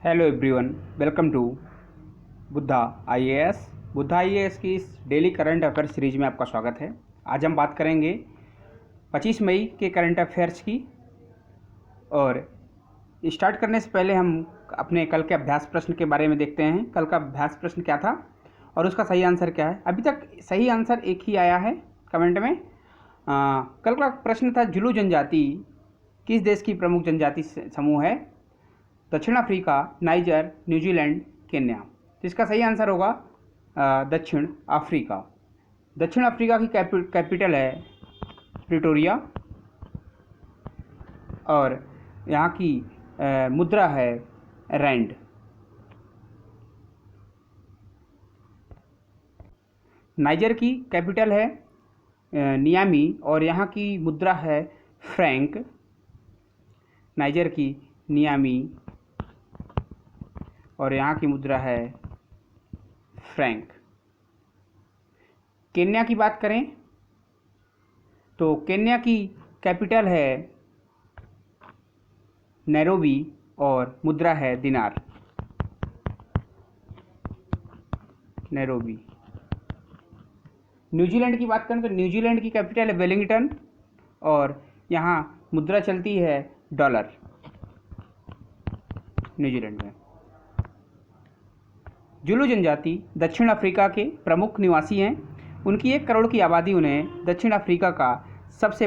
Hello everyone, welcome to Buddha IAS. Buddha IAS की इस daily current affair series में आपका स्वागत है। आज हम बात करेंगे 25 मई के करंट अफेयर्स की। और स्टार्ट करने से पहले हम अपने कल के अभ्यास प्रश्न के बारे में देखते हैं। कल का अभ्यास प्रश्न क्या था और उसका सही आंसर क्या है। अभी तक सही आंसर एक ही आया है कमेंट में। कल का प्रश्न था जुलू जनजाति किस देश की प्रमुख जनजाति समूह है। दक्षिण अफ्रीका, नाइजर, न्यूजीलैंड, केन्या। तो इसका सही आंसर होगा दक्षिण अफ्रीका। दक्षिण अफ्रीका की कैपिटल है प्रिटोरिया और यहाँ की मुद्रा है रैंड। नाइजर की कैपिटल है नियामी और यहाँ की मुद्रा है फ्रैंक। नाइजर की नियामी और यहाँ की मुद्रा है फ्रैंक। केन्या की बात करें तो केन्या की कैपिटल है नैरोबी और मुद्रा है दिनार, नैरोबी। न्यूजीलैंड की बात करें तो न्यूजीलैंड की कैपिटल है वेलिंगटन और यहाँ मुद्रा चलती है डॉलर न्यूजीलैंड में। जुलू जनजाति दक्षिण अफ्रीका के प्रमुख निवासी हैं। उनकी 1 करोड़ की आबादी उन्हें दक्षिण अफ्रीका का सबसे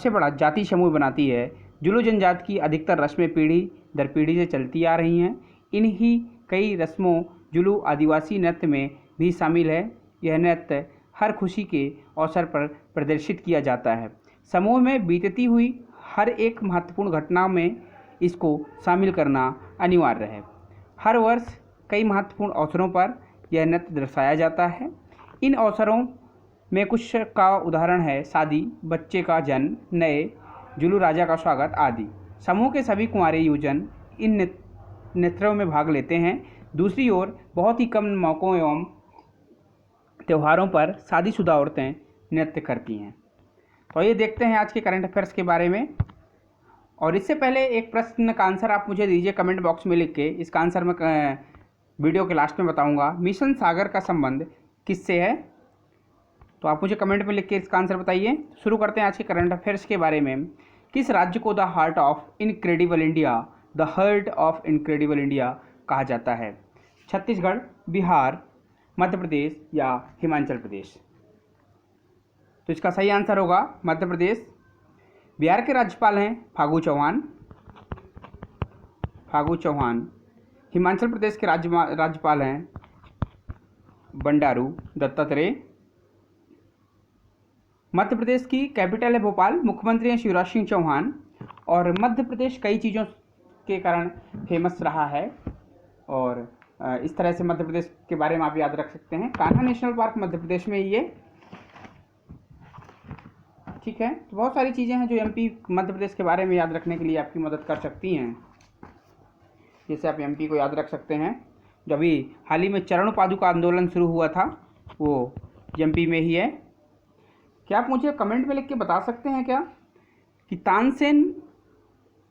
बड़ा जाति समूह बनाती है। जुलू जनजाति की अधिकतर रस्में पीढ़ी दर पीढ़ी से चलती आ रही हैं। इन्हीं कई रस्मों जुलू आदिवासी नृत्य में भी शामिल है। यह नृत्य हर खुशी के अवसर पर प्रदर्शित किया जाता है। समूह में बीतती हुई हर एक महत्वपूर्ण घटना में इसको शामिल करना अनिवार्य है। हर वर्ष कई महत्वपूर्ण अवसरों पर यह नृत्य दर्शाया जाता है। इन अवसरों में कुछ का उदाहरण है शादी, बच्चे का जन्म, नए जुलू राजा का स्वागत आदि। समूह के सभी कुंवारे युवजन इन नृत्यों में भाग लेते हैं। दूसरी ओर बहुत ही कम मौक़ों एवं त्योहारों पर शादीशुदा औरतें नृत्य करती हैं। तो ये देखते हैं आज के करंट अफेयर्स के बारे में। और इससे पहले एक प्रश्न का आंसर आप मुझे दीजिए कमेंट बॉक्स में लिख के। इसका आंसर मैं वीडियो के लास्ट में बताऊंगा। मिशन सागर का संबंध किससे है, तो आप मुझे कमेंट में लिख के इसका आंसर बताइए। शुरू करते हैं आज के करंट अफेयर्स के बारे में। किस राज्य को the heart of incredible India कहा जाता है। छत्तीसगढ़, बिहार, मध्य प्रदेश या हिमाचल प्रदेश। तो इसका सही आंसर होगा मध्य प्रदेश। बिहार के राज्यपाल हैं फागू चौहान। हिमाचल प्रदेश के राज्यपाल हैं बंडारू दत्तात्रेय। मध्य प्रदेश की कैपिटल है भोपाल। मुख्यमंत्री हैं शिवराज सिंह चौहान। और मध्य प्रदेश कई चीज़ों के कारण फेमस रहा है और इस तरह से मध्य प्रदेश के बारे में आप याद रख सकते हैं। कान्हा नेशनल पार्क मध्य प्रदेश में ही है, ठीक है। तो बहुत सारी चीज़ें हैं जो एमपी मध्य प्रदेश के बारे में याद रखने के लिए आपकी मदद कर सकती हैं। जैसे आप एमपी को याद रख सकते हैं। जो अभी हाल ही में चरण पादुका आंदोलन शुरू हुआ था वो एमपी में ही है। क्या आप मुझे कमेंट में लिख के बता सकते हैं क्या कि तानसेन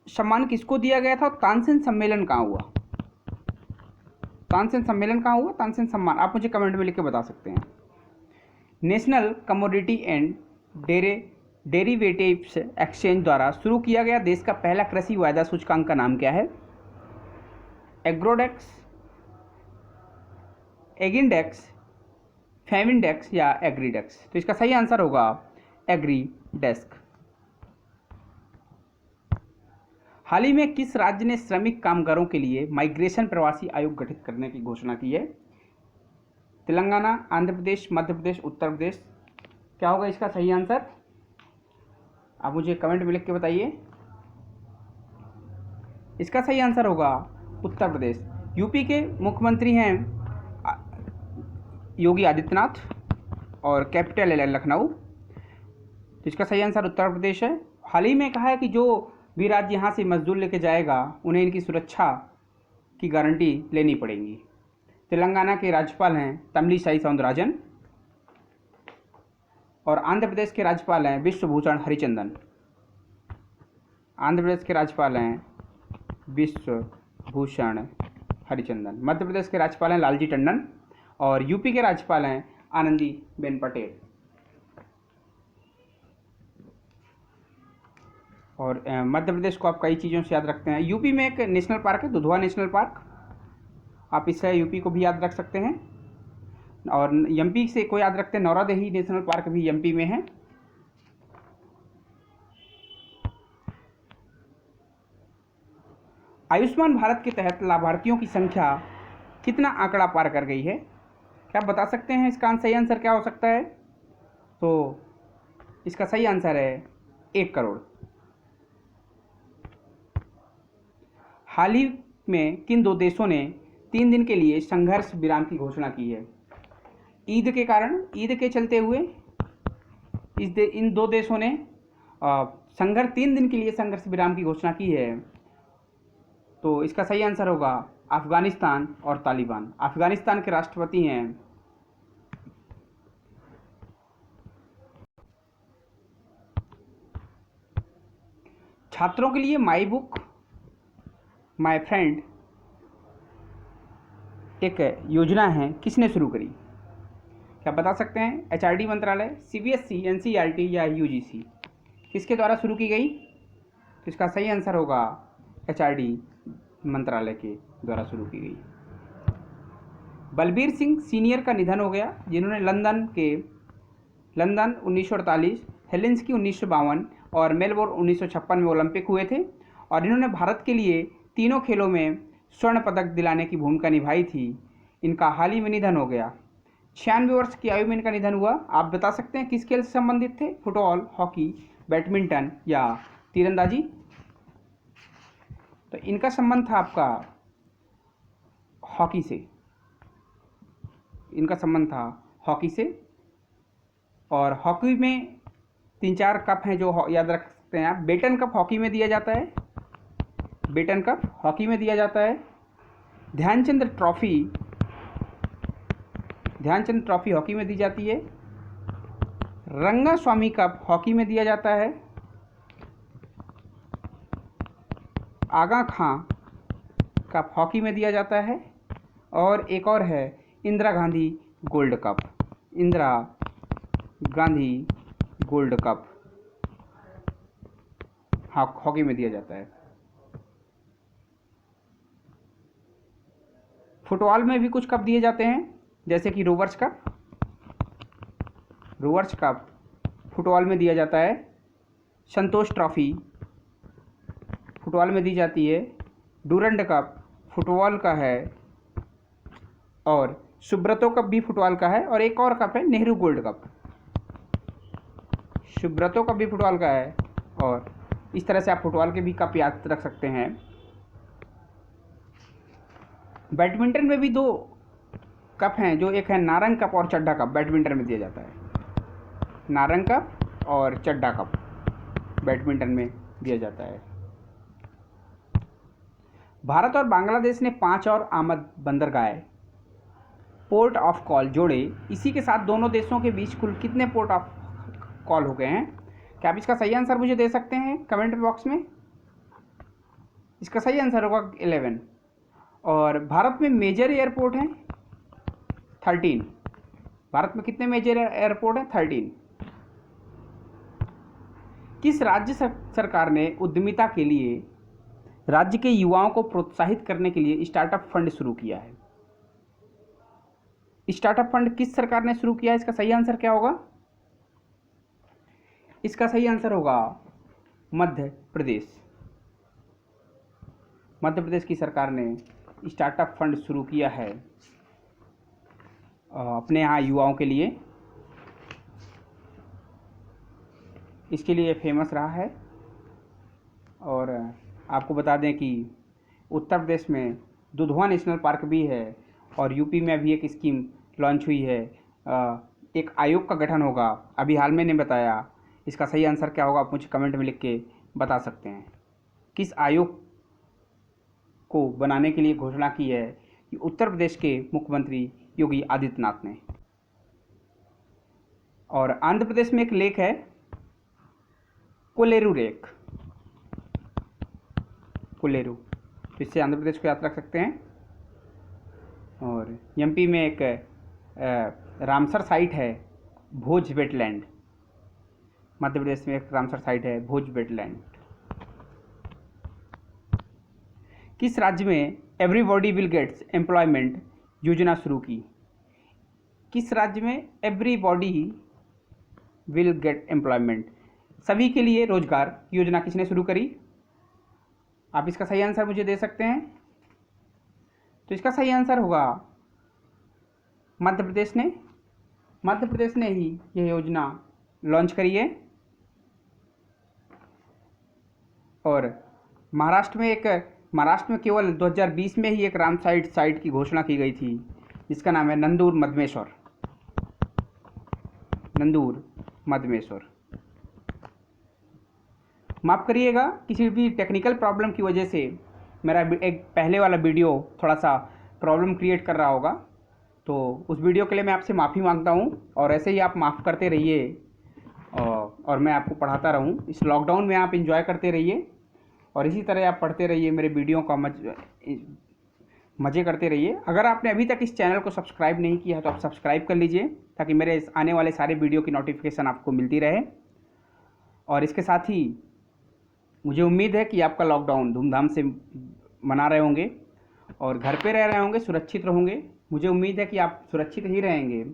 सम्मान किसको दिया गया था। तानसेन सम्मेलन कहाँ हुआ, तानसेन सम्मान आप मुझे कमेंट में लिख के बता सकते हैं। National commodity and derivatives exchange द्वारा शुरू किया गया देश का पहला कृषि वायदा सूचकांक का नाम क्या है। एग्रोडेक्स, एगिंडेक्स, फेमिंडेक्स या एग्रीडेक्स। तो इसका सही आंसर होगा एग्रीडेस्क। हाल ही में किस राज्य ने श्रमिक कामगारों के लिए माइग्रेशन प्रवासी आयोग गठित करने की घोषणा की है। तेलंगाना, आंध्र प्रदेश, मध्य प्रदेश, उत्तर प्रदेश। क्या होगा इसका सही आंसर, आप मुझे कमेंट में लिख के बताइए। इसका सही आंसर होगा उत्तर प्रदेश। यूपी के मुख्यमंत्री हैं योगी आदित्यनाथ और कैपिटल है लखनऊ। तो इसका सही आंसर उत्तर प्रदेश है। हाल ही में कहा है कि जो भी राज्य यहाँ से मजदूर लेके जाएगा उन्हें इनकी सुरक्षा की गारंटी लेनी पड़ेगी। तेलंगाना के राज्यपाल हैं तमिलिसाई सौंदरराजन और आंध्र प्रदेश के राज्यपाल हैं विश्वभूषण हरिचंदन। आंध्र प्रदेश के राज्यपाल हैं विश्व भूषण हरिचंदन। मध्य प्रदेश के राज्यपाल हैं लालजी टंडन और यूपी के राज्यपाल हैं आनंदीबेन पटेल। और मध्य प्रदेश को आप कई चीज़ों से याद रखते हैं। यूपी में एक नेशनल पार्क है दुधवा नेशनल पार्क, आप इससे यूपी को भी याद रख सकते हैं। और एमपी से को याद रखते हैं नौरादेही नेशनल पार्क भी एमपी में है। आयुष्मान भारत के तहत लाभार्थियों की संख्या कितना आंकड़ा पार कर गई है? क्या आप बता सकते हैं इसका सही आंसर क्या हो सकता है? तो इसका सही आंसर है 1 करोड़। हाल ही में किन 2 देशों ने 3 दिन के लिए संघर्ष विराम की घोषणा की है? ईद के कारण, ईद के चलते हुए इन 2 देशों ने 3 दिन के लिए संघर्ष विराम की घोषणा की है। तो इसका सही आंसर होगा अफगानिस्तान और तालिबान। अफगानिस्तान के राष्ट्रपति हैं छात्रों के लिए माई बुक माई फ्रेंड एक योजना है, किसने शुरू करी? क्या बता सकते हैं? एचआरडी मंत्रालय, सीबीएसई, एनसीईआरटी या यूजीसी, किसके द्वारा शुरू की गई? तो इसका सही आंसर होगा एचआरडी मंत्रालय के द्वारा शुरू की गई। बलबीर सिंह सीनियर का निधन हो गया, जिन्होंने लंदन 1948, हेलेंसिकी 1952 और मेलबोर्न 1956 में ओलंपिक हुए थे और इन्होंने भारत के लिए तीनों खेलों में स्वर्ण पदक दिलाने की भूमिका निभाई थी। इनका हाल ही में निधन हो गया। 96 वर्ष की आयु में इनका निधन हुआ। आप बता सकते हैं किस खेल से संबंधित थे? फुटबॉल, हॉकी, बैडमिंटन या तीरंदाजी? तो इनका संबंध था आपका हॉकी से। इनका संबंध था हॉकी से। और हॉकी में 3-4 कप हैं जो याद रख सकते हैं आप। बेटन कप हॉकी में दिया जाता है, बेटन कप हॉकी में दिया जाता है। ध्यानचंद ट्रॉफी हॉकी में दी जाती है। रंगास्वामी कप हॉकी में दिया जाता है। आगा खां कप हॉकी में दिया जाता है। और एक और है Indira Gandhi gold cup, Indira Gandhi gold cup hockey में दिया जाता है। फुटबॉल में भी कुछ कप दिए जाते हैं, जैसे कि रोवर्स कप फुटबॉल में दिया जाता है। संतोष ट्रॉफी फुटबॉल में दी जाती है। डूरंड कप फुटबॉल का है और सुब्रतो कप भी फुटबॉल का है। और एक और कप है Nehru gold cup, Subroto cup भी फुटबॉल का है। और इस तरह से आप फुटबॉल के भी कप याद रख सकते हैं। बैडमिंटन में भी 2 कप हैं, जो एक है नारंग कप और चड्ढा कप, बैडमिंटन में दिया जाता है। नारंग कप और चड्ढा कप बैडमिंटन में दिया जाता है। भारत और बांग्लादेश ने 5 और आमद बंदरगाह पोर्ट ऑफ कॉल जोड़े। इसी के साथ दोनों देशों के बीच कुल कितने पोर्ट ऑफ कॉल हो गए हैं? क्या आप इसका सही आंसर मुझे दे सकते हैं कमेंट बॉक्स में? इसका सही आंसर होगा 11। और भारत में मेजर एयरपोर्ट हैं 13। भारत में कितने मेजर एयरपोर्ट हैं? 13। किस राज्य सरकार ने उद्यमिता के लिए राज्य के युवाओं को प्रोत्साहित करने के लिए स्टार्टअप फंड शुरू किया है? स्टार्टअप फंड किस सरकार ने शुरू किया है? इसका सही आंसर क्या होगा? इसका सही आंसर होगा मध्य प्रदेश। मध्य प्रदेश की सरकार ने स्टार्टअप फंड शुरू किया है अपने यहाँ युवाओं के लिए। इसके लिए फेमस रहा है। और आपको बता दें कि उत्तर प्रदेश में दुधवा नेशनल पार्क भी है और यूपी में भी एक स्कीम लॉन्च हुई है। एक आयोग का गठन होगा, अभी हाल में ने बताया। इसका सही आंसर क्या होगा आप मुझे कमेंट में लिख के बता सकते हैं। किस आयोग को बनाने के लिए घोषणा की है कि उत्तर प्रदेश के मुख्यमंत्री योगी आदित्यनाथ ने। और आंध्र प्रदेश में एक लेक है कोलेरू लेक, कोलेरू। तो इससे आंध्र प्रदेश को याद रख सकते हैं। और एमपी में एक रामसर साइट है, भोज वेटलैंड। मध्य प्रदेश में एक रामसर साइट है, भोज वेटलैंड। किस राज्य में एवरीबॉडी विल गेट्स एम्प्लॉयमेंट योजना शुरू की? किस राज्य में एवरीबॉडी विल गेट एम्प्लॉयमेंट, सभी के लिए रोजगार योजना किसने शुरू करी? आप इसका सही आंसर मुझे दे सकते हैं। तो इसका सही आंसर होगा मध्य प्रदेश ने। मध्य प्रदेश ने ही यह योजना लॉन्च करी है। और महाराष्ट्र में केवल 2020 में ही एक रामसाइट साइट की घोषणा की गई थी, जिसका नाम है नंदूर मधमेश्वर। नंदूर मधमेश्वर। माफ़ करिएगा, किसी भी टेक्निकल प्रॉब्लम की वजह से मेरा एक पहले वाला वीडियो थोड़ा सा प्रॉब्लम क्रिएट कर रहा होगा, तो उस वीडियो के लिए मैं आपसे माफ़ी मांगता हूँ। और ऐसे ही आप माफ़ करते रहिए और मैं आपको पढ़ाता रहूँ। इस लॉकडाउन में आप एंजॉय करते रहिए और इसी तरह आप पढ़ते रहिए, मेरे वीडियो का मज़े करते रहिए। अगर आपने अभी तक इस चैनल को सब्सक्राइब नहीं किया है तो आप सब्सक्राइब कर लीजिए, ताकि मेरे आने वाले सारे वीडियो की नोटिफिकेशन आपको मिलती रहे। और इसके साथ ही मुझे उम्मीद है कि आपका लॉकडाउन धूमधाम से मना रहे होंगे और घर पे रह रहे होंगे, सुरक्षित रहोगे। मुझे उम्मीद है कि आप सुरक्षित ही रहेंगे।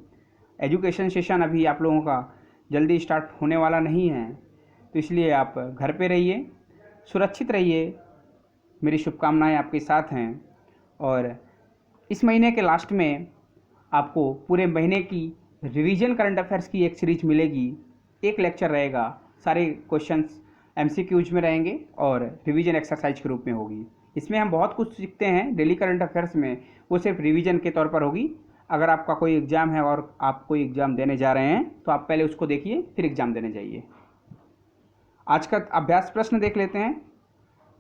एजुकेशन सेशन अभी आप लोगों का जल्दी स्टार्ट होने वाला नहीं है, तो इसलिए आप घर पे रहिए, सुरक्षित रहिए। मेरी शुभकामनाएं आपके साथ हैं। और इस महीने के लास्ट में आपको पूरे महीने की रिवीजन करंट अफेयर्स की एक सीरीज मिलेगी। एक लेक्चर रहेगा, सारे क्वेश्चंस एमसीक्यूज में रहेंगे और रिवीजन एक्सरसाइज के रूप में होगी। इसमें हम बहुत कुछ सीखते हैं डेली करंट अफेयर्स में, वो सिर्फ रिवीजन के तौर पर होगी। अगर आपका कोई एग्ज़ाम है और आप कोई एग्ज़ाम देने जा रहे हैं तो आप पहले उसको देखिए, फिर एग्ज़ाम देने जाइए। आज का अभ्यास प्रश्न देख लेते हैं।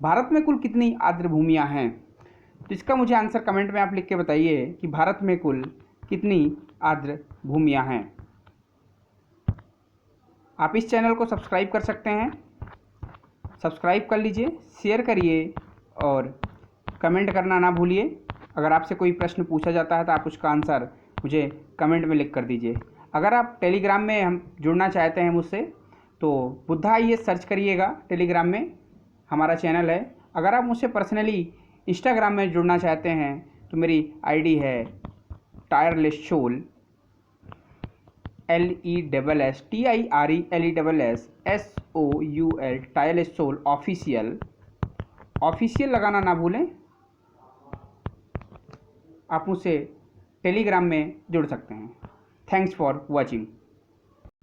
भारत में कुल कितनी आर्द्र भूमियाँ हैं? तो इसका मुझे आंसर कमेंट में आप लिख के बताइए कि भारत में कुल कितनी आर्द्र भूमियाँ हैं। आप इस चैनल को सब्सक्राइब कर सकते हैं, सब्सक्राइब कर लीजिए, शेयर करिए और कमेंट करना ना भूलिए। अगर आपसे कोई प्रश्न पूछा जाता है तो आप उसका आंसर मुझे कमेंट में लिख कर दीजिए। अगर आप टेलीग्राम में हम जुड़ना चाहते हैं मुझसे, तो बुद्धा IAS सर्च करिएगा, टेलीग्राम में हमारा चैनल है। अगर आप मुझसे पर्सनली इंस्टाग्राम में जुड़ना चाहते हैं तो मेरी ID है tireless soul, LESSTIRELESSOUL, tireless soul official. Official लगाना ना भूलें। आप मुझसे टेलीग्राम में जुड़ सकते हैं। Thanks for watching.